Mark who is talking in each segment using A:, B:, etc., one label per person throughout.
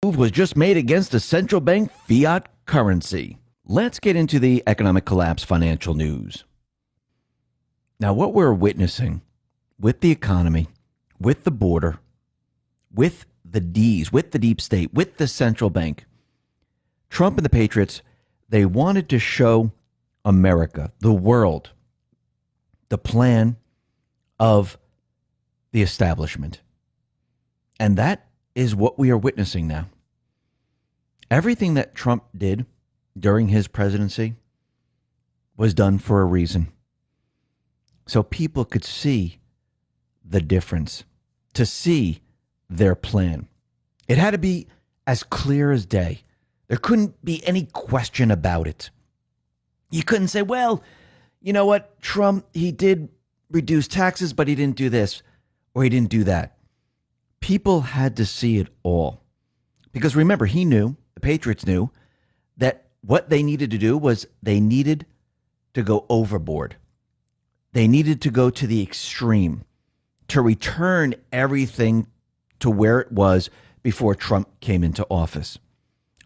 A: Move was just made against a central bank fiat currency. Let's get into the economic collapse financial news. Now, what we're witnessing with the economy, with the border, with the D's, with the deep state, with the central bank, Trump and the Patriots, they wanted to show America, the world, the plan of the establishment. And that is what we are witnessing now. Everything that Trump did during his presidency was done for a reason. So people could see the difference, to see their plan. It had to be as clear as day. There couldn't be any question about it. You couldn't say, well, you know what, Trump, he did reduce taxes, but he didn't do this or he didn't do that. People had to see it all. Because remember, he knew, the Patriots knew, that what they needed to do was they needed to go overboard. They needed to go to the extreme to return everything to where it was before Trump came into office.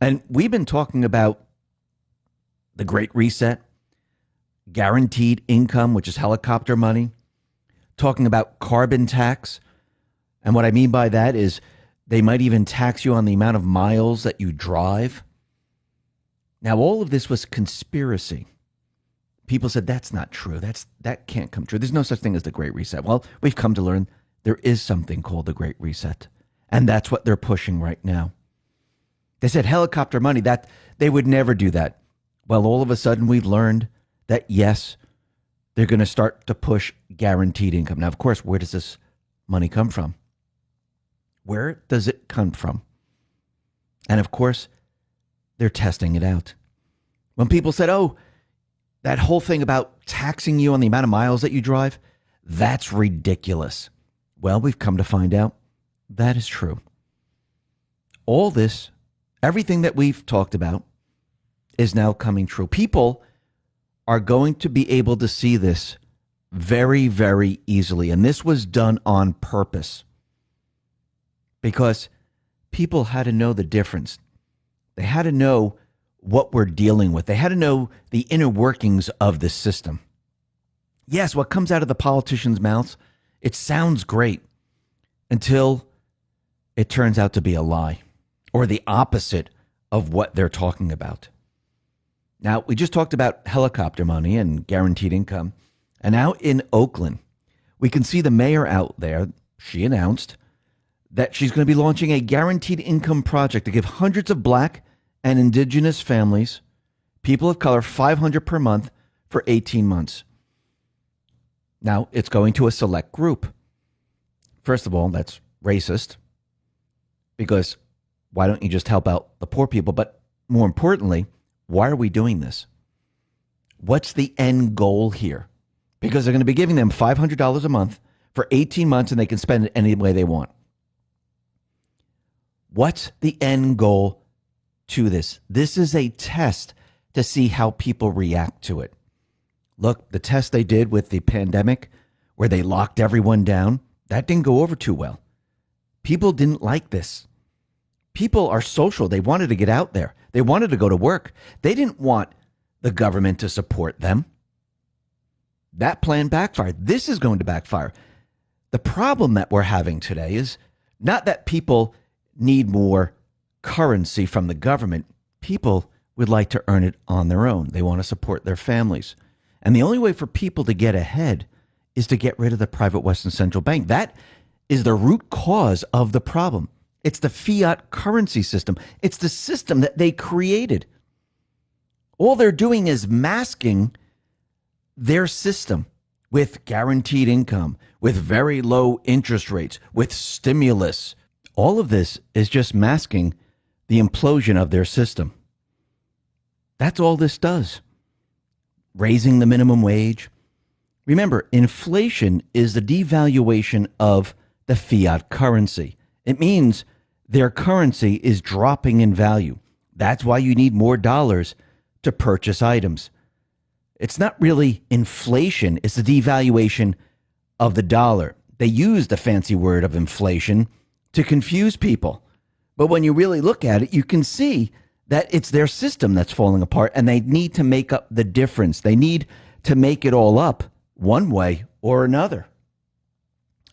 A: And we've been talking about the Great Reset, guaranteed income, which is helicopter money, talking about carbon tax. And what I mean by that is they might even tax you on the amount of miles that you drive. Now, all of this was conspiracy. People said, that's not true. That can't come true. There's no such thing as the Great Reset. Well, we've come to learn there is something called the Great Reset. And that's what they're pushing right now. They said helicopter money, that they would never do that. Well, all of a sudden we've learned that, yes, they're going to start to push guaranteed income. Now, of course, where does this money come from? Where does it come from? And of course, they're testing it out. When people said, oh, that whole thing about taxing you on the amount of miles that you drive, that's ridiculous. Well, we've come to find out that is true. All this, everything that we've talked about is now coming true. People are going to be able to see this very, very easily. And this was done on purpose because people had to know the difference. They had to know what we're dealing with. They had to know the inner workings of this system. Yes, what comes out of the politicians' mouths, it sounds great until it turns out to be a lie or the opposite of what they're talking about. Now, we just talked about helicopter money and guaranteed income. And out in Oakland, we can see the mayor out there. She announced that she's going to be launching a guaranteed income project to give hundreds of black and indigenous families, people of color, $500 per month for 18 months. Now, it's going to a select group. First of all, that's racist because why don't you just help out the poor people? But more importantly, why are we doing this? What's the end goal here? Because they're going to be giving them $500 a month for 18 months and they can spend it any way they want. What's the end goal to this? This is a test to see how people react to it. Look, the test they did with the pandemic where they locked everyone down, that didn't go over too well. People didn't like this. People are social. They wanted to get out there. They wanted to go to work. They didn't want the government to support them. That plan backfired. This is going to backfire. The problem that we're having today is not that people need more currency from the government. People would like to earn it on their own. They want to support their families. And the only way for people to get ahead is to get rid of the private Western Central Bank. That is the root cause of the problem. It's the fiat currency system. It's the system that they created. All they're doing is masking their system with guaranteed income, with very low interest rates, with stimulus. All of this is just masking the implosion of their system. That's all this does. Raising the minimum wage. Remember, inflation is the devaluation of the fiat currency. It means their currency is dropping in value. That's why you need more dollars to purchase items. It's not really inflation, it's the devaluation of the dollar. They use the fancy word of inflation to confuse people. But when you really look at it, you can see that it's their system that's falling apart, and they need to make up the difference. They need to make it all up one way or another.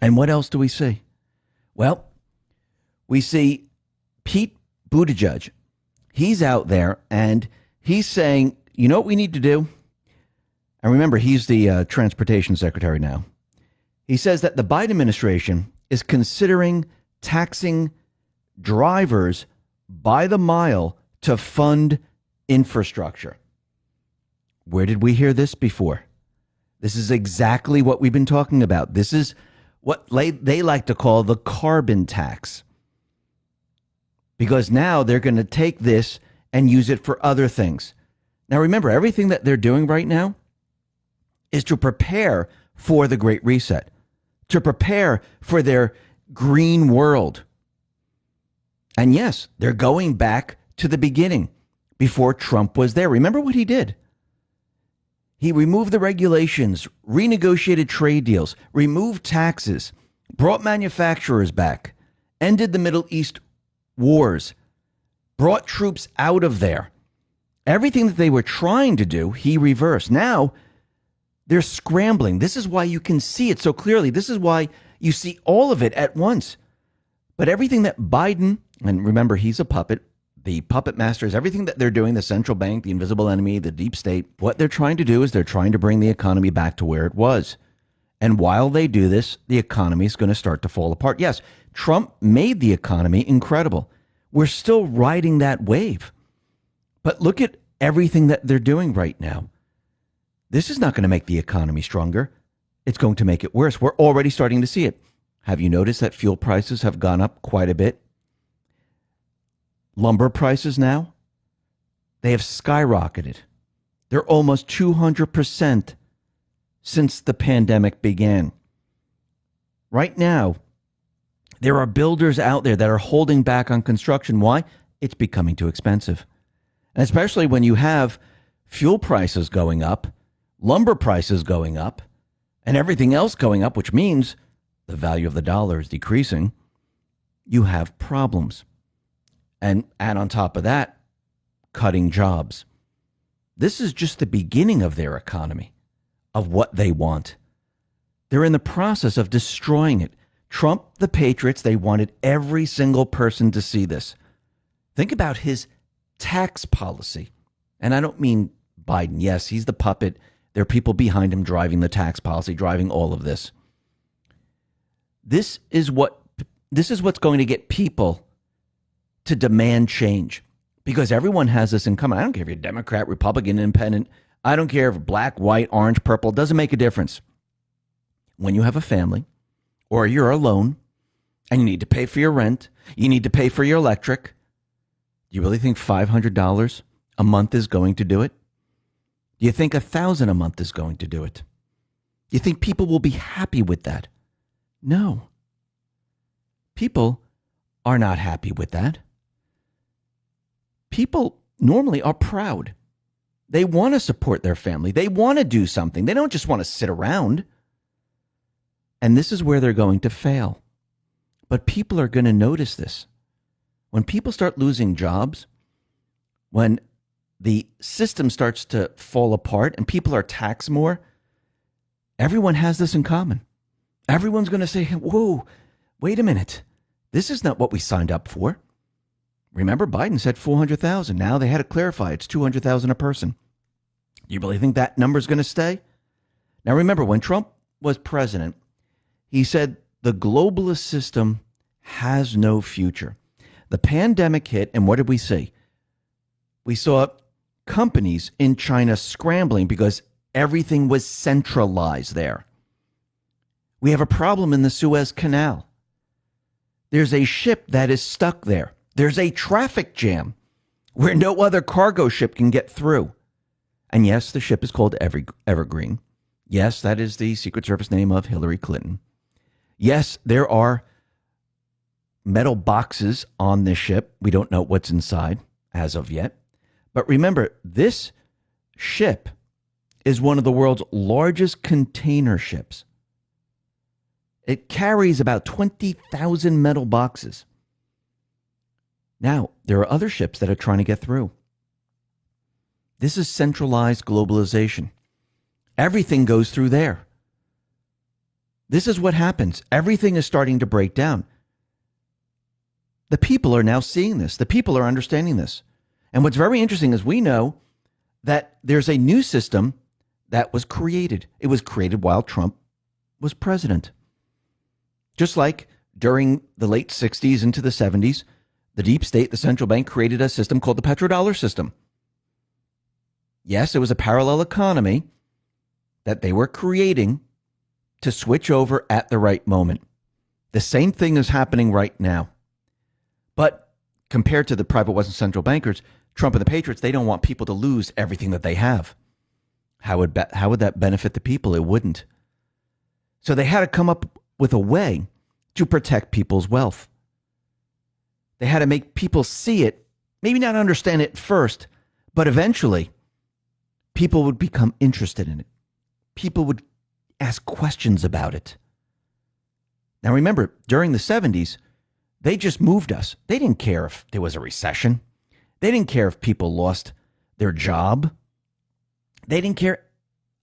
A: And what else do we see? Well, we see Pete Buttigieg. He's out there and he's saying, you know what we need to do? And remember, he's the transportation secretary now. He says that the Biden administration is considering taxing drivers by the mile to fund infrastructure. Where did we hear this before? This is exactly what we've been talking about. This is what they like to call the carbon tax. Because now they're going to take this and use it for other things. Now remember, everything that they're doing right now is to prepare for the Great Reset, to prepare for their green world. And yes, they're going back to the beginning before Trump was there. Remember what he did? He removed the regulations, renegotiated trade deals, removed taxes, brought manufacturers back, ended the Middle East wars, brought troops out of there. Everything that they were trying to do, he reversed. Now they're scrambling. This is why you can see it so clearly. This is why you see all of it at once. But everything that Biden, and remember, he's a puppet, the puppet masters, everything that they're doing, the central bank, the invisible enemy, the deep state, what they're trying to do is they're trying to bring the economy back to where it was. And while they do this, the economy is going to start to fall apart. Yes, Trump made the economy incredible. We're still riding that wave. But look at everything that they're doing right now. This is not going to make the economy stronger. It's going to make it worse. We're already starting to see it. Have you noticed that fuel prices have gone up quite a bit? Lumber prices now, they have skyrocketed. They're almost 200% since the pandemic began. Right now, there are builders out there that are holding back on construction. Why? It's becoming too expensive. And especially when you have fuel prices going up, lumber prices going up, and everything else going up, which means the value of the dollar is decreasing, you have problems. And on top of that, cutting jobs. This is just the beginning of their economy, of what they want. They're in the process of destroying it. Trump, the Patriots, they wanted every single person to see this. Think about his tax policy. And I don't mean Biden. Yes, he's the puppet. There are people behind him driving the tax policy, driving all of this. This is what's going to get people to demand change, because everyone has this in common. I don't care if you're Democrat, Republican, Independent. I don't care if black, white, orange, purple. It doesn't make a difference. When you have a family or you're alone and you need to pay for your rent, you need to pay for your electric, do you really think $500 a month is going to do it? Do you think $1,000 a month is going to do it? Do you think people will be happy with that? No. People are not happy with that. People normally are proud. They want to support their family. They want to do something. They don't just want to sit around. And this is where they're going to fail. But people are going to notice this. When people start losing jobs, when the system starts to fall apart and people are taxed more, everyone has this in common. Everyone's going to say, whoa, wait a minute. This is not what we signed up for. Remember, Biden said 400,000. Now they had to clarify it's 200,000 a person. You really think that number is going to stay? Now, remember, when Trump was president, he said the globalist system has no future. The pandemic hit, and what did we see? We saw companies in China scrambling because everything was centralized there. We have a problem in the Suez Canal. There's a ship that is stuck there. There's a traffic jam where no other cargo ship can get through. And yes, the ship is called Evergreen. Yes, that is the Secret Service name of Hillary Clinton. Yes, there are metal boxes on this ship. We don't know what's inside as of yet. But remember, this ship is one of the world's largest container ships. It carries about 20,000 metal boxes. Now, there are other ships that are trying to get through. This is centralized globalization. Everything goes through there. This is what happens. Everything is starting to break down. The people are now seeing this. The people are understanding this. And what's very interesting is we know that there's a new system that was created. It was created while Trump was president. Just like during the late 60s into the 70s, the deep state, the central bank, created a system called the petrodollar system. Yes, it was a parallel economy that they were creating to switch over at the right moment. The same thing is happening right now. But compared to the private Western central bankers, Trump and the Patriots, they don't want people to lose everything that they have. How would that benefit the people? It wouldn't. So they had to come up with a way to protect people's wealth. They had to make people see it, maybe not understand it first, but eventually people would become interested in it. People would ask questions about it. Now remember, during the 70s, they just moved us. They didn't care if there was a recession. They didn't care if people lost their job. They didn't care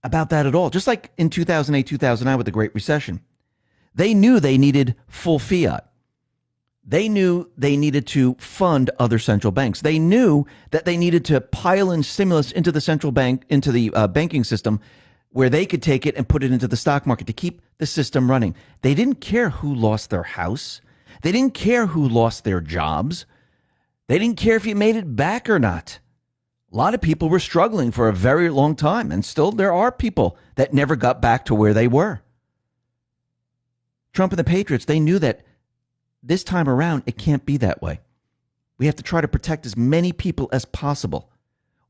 A: about that at all. Just like in 2008, 2009 with the Great Recession. They knew they needed full fiat. They knew they needed to fund other central banks. They knew that they needed to pile in stimulus into the central bank, into the banking system, where they could take it and put it into the stock market to keep the system running. They didn't care who lost their house. They didn't care who lost their jobs. They didn't care if you made it back or not. A lot of people were struggling for a very long time, and still there are people that never got back to where they were. Trump and the Patriots, they knew that this time around, it can't be that way. We have to try to protect as many people as possible.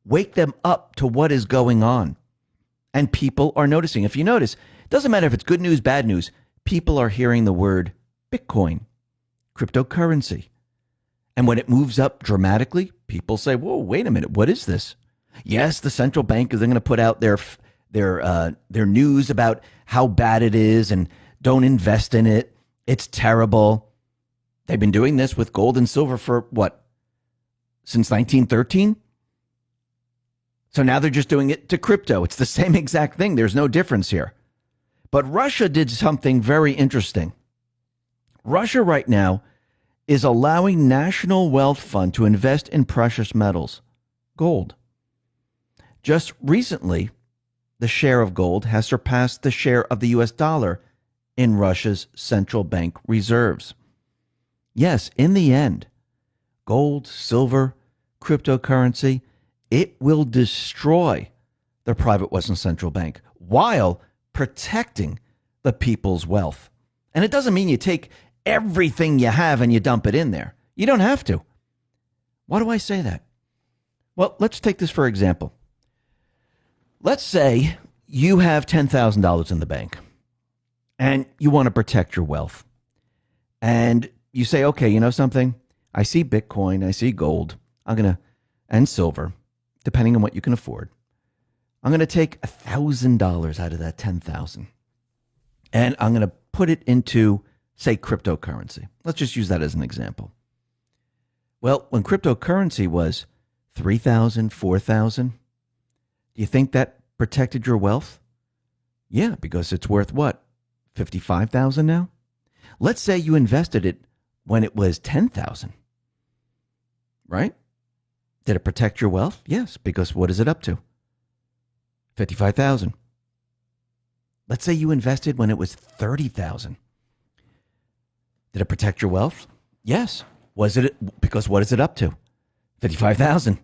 A: Wake them up to what is going on. And people are noticing. If you notice, it doesn't matter if it's good news, bad news. People are hearing the word Bitcoin, cryptocurrency. And when it moves up dramatically, people say, whoa, wait a minute, what is this? Yes, the central bank is going to put out their news about how bad it is and don't invest in it. It's terrible. They've been doing this with gold and silver for what? Since 1913? So now they're just doing it to crypto. It's the same exact thing. There's no difference here. But Russia did something very interesting. Russia right now is allowing National Wealth Fund to invest in precious metals, gold. Just recently, the share of gold has surpassed the share of the US dollar in Russia's central bank reserves. Yes, in the end, gold, silver, cryptocurrency, it will destroy the private Western central bank while protecting the people's wealth. And it doesn't mean you take everything you have and you dump it in there. You don't have to. Why do I say that? Well, let's take this for example. Let's say you have $10,000 in the bank and you want to protect your wealth. And you say, okay, you know something? I see Bitcoin, I see gold, and silver, depending on what you can afford. I'm going to take $1,000 out of that 10,000 and I'm going to put it into, say, cryptocurrency. Let's just use that as an example. Well, when cryptocurrency was 3,000, 4,000, do you think that protected your wealth? Yeah, because it's worth what? 55,000 now? Let's say you invested it when it was 10,000, right? Did it protect your wealth? Yes, because what is it up to? 55,000. Let's say you invested when it was 30,000. Did it protect your wealth? Yes. Was it because what is it up to? 55,000.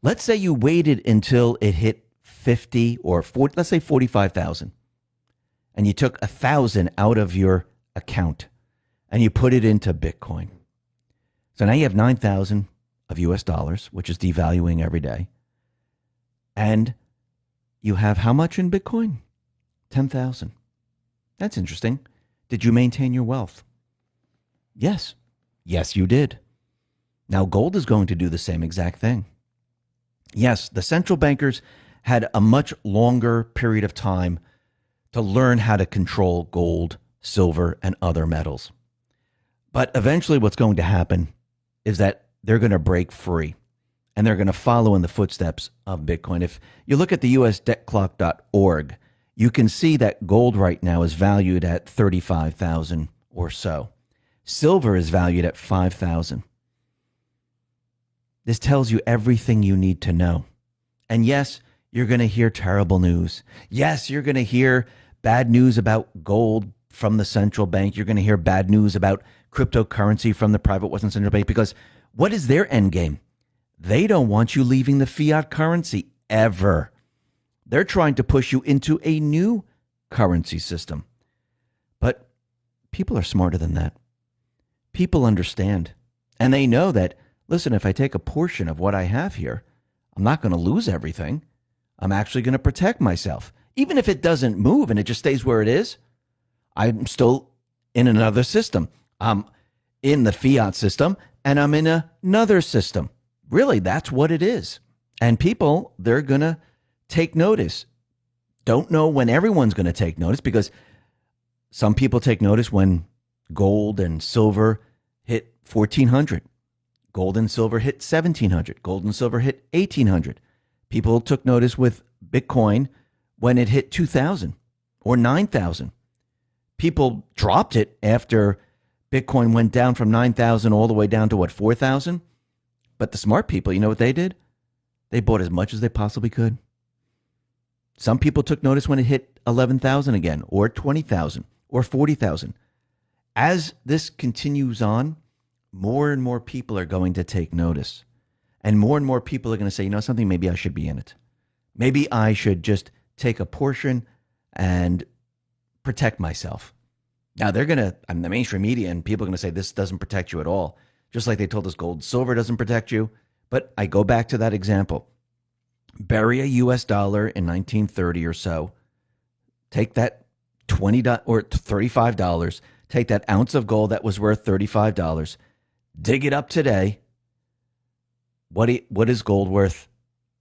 A: Let's say you waited until it hit 50 or 40, let's say 45,000. And you took 1,000 out of your account and you put it into Bitcoin. So now you have 9,000 of US dollars, which is devaluing every day. And you have how much in Bitcoin? 10,000. That's interesting. Did you maintain your wealth? Yes. Yes, you did. Now gold is going to do the same exact thing. Yes, the central bankers had a much longer period of time to learn how to control gold, silver, and other metals. But eventually what's going to happen is that they're going to break free and they're going to follow in the footsteps of Bitcoin. If you look at the usdebtclock.org, you can see that gold right now is valued at 35,000 or so. Silver is valued at 5,000. This tells you everything you need to know. And yes, you're going to hear terrible news. Yes, you're going to hear bad news about gold from the central bank. You're going to hear bad news about cryptocurrency from the private Western central bank, because what is their end game? They don't want you leaving the fiat currency ever. They're trying to push you into a new currency system. But people are smarter than that. People understand. And they know that, listen, if I take a portion of what I have here, I'm not going to lose everything. I'm actually going to protect myself. Even if it doesn't move and it just stays where it is, I'm still in another system. I'm in the fiat system and I'm in another system. Really, that's what it is. And people, they're going to take notice. Don't know when everyone's going to take notice, because some people take notice when gold and silver hit 1,400. Gold and silver hit 1,700. Gold and silver hit 1,800. People took notice with Bitcoin when it hit 2,000 or 9,000. People dropped it after Bitcoin went down from 9,000 all the way down to, what, 4,000? But the smart people, you know what they did? They bought as much as they possibly could. Some people took notice when it hit 11,000 again, or 20,000, or 40,000. As this continues on, more and more people are going to take notice. And more people are going to say, you know something, maybe I should be in it. Maybe I should just take a portion and protect myself. Now, they're going to, the mainstream media and people are going to say this doesn't protect you at all. Just like they told us gold and silver doesn't protect you. But I go back to that example. Bury a US dollar in 1930 or so. Take that $20 or $35. Take that ounce of gold that was worth $35. Dig it up today. What is gold worth?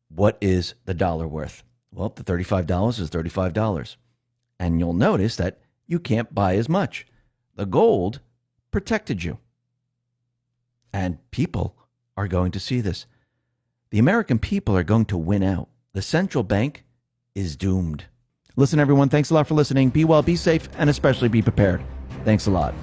A: What is the dollar worth? Well, the $35 is $35. And you'll notice that you can't buy as much. The gold protected you. And people are going to see this. The American people are going to win out. The central bank is doomed. Listen, everyone, thanks a lot for listening. Be well, be safe, and especially be prepared. Thanks a lot.